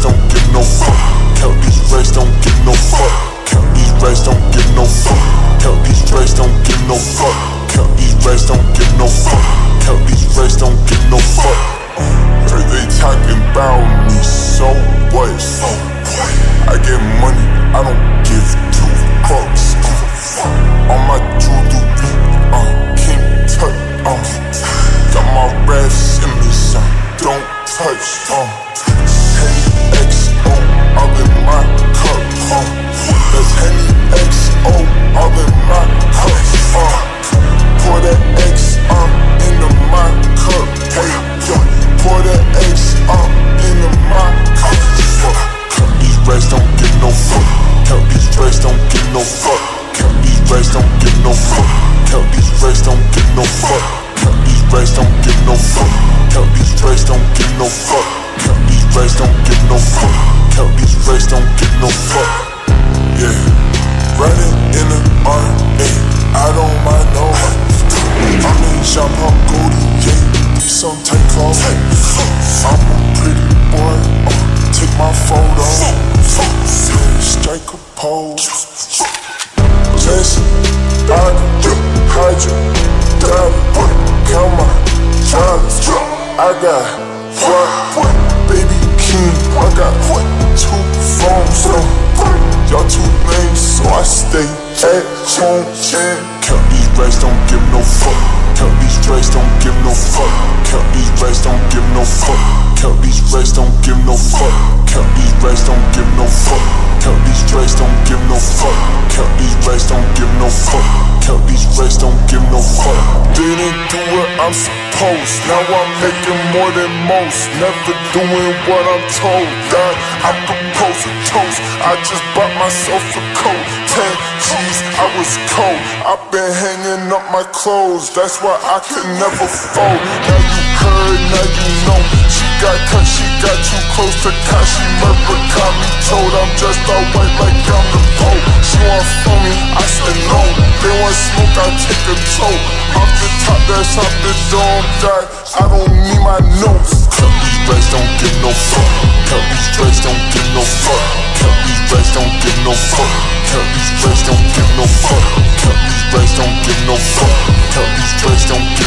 don't give no fuck. Count these racks, don't give no fuck. Count these racks, don't give no fuck. Count these racks, don't give no fuck. Count these racks, don't give no fuck. Count these racks, don't give no fuck. Heard they talking about me, so what? I get money, I don't give two fucks. On my jewelry, King Tut, got my rats in me, son, don't touch, Henny XO, all in my cup, that's Henny XO, all in my cup, pour that X, into my cup, hey, pour that X, into my cup, count these racks, don't give no fuck, count these racks, don't give no fuck, count these racks, don't give no fuck, count these racks, don't give no fuck, count these racks, don't give no fuck, count these racks, don't give no fuck, count these racks, don't give no fuck, count these racks, don't give no fuck, yeah, riding in the RA, I don't mind no, I'm in shop, I'm Goldie, yeah, these some tight clothes, I'm a pretty boy, take my photo, strike a pose, listen, hydra, dollar, count my dollars, I got what, baby king, I got 2 phones, y'all too lame, so I stay at home, count these racks, don't give no fuck, count these racks, don't give no fuck, count these racks, don't give no fuck, count these racks, don't give no fuck, count these racks, don't give no fuck, count these racks, don't give no fuck, count these racks, don't give no fuck, count these racks, don't give no fuck. Didn't do what I'm supposed, now I'm making more than most, never doing what I'm told. God, I propose a toast, I just bought myself a coat, 10 G's, I was cold, I've been hanging up my clothes, that's why I could never fold. Now you heard, now you know, she got cut, she got too close to Kashi, murder got me told, I'm just all white like I'm the Pope. She want for me, I said no, they want smoke, I take control, off the top, that's off the dome, die, I don't need my notes. Count these racks, don't give no fuck, count these racks, don't give no fuck, count these racks, don't give no fuck, count these racks, don't give no fuck, count these racks, don't give no fuck, count these racks, don't give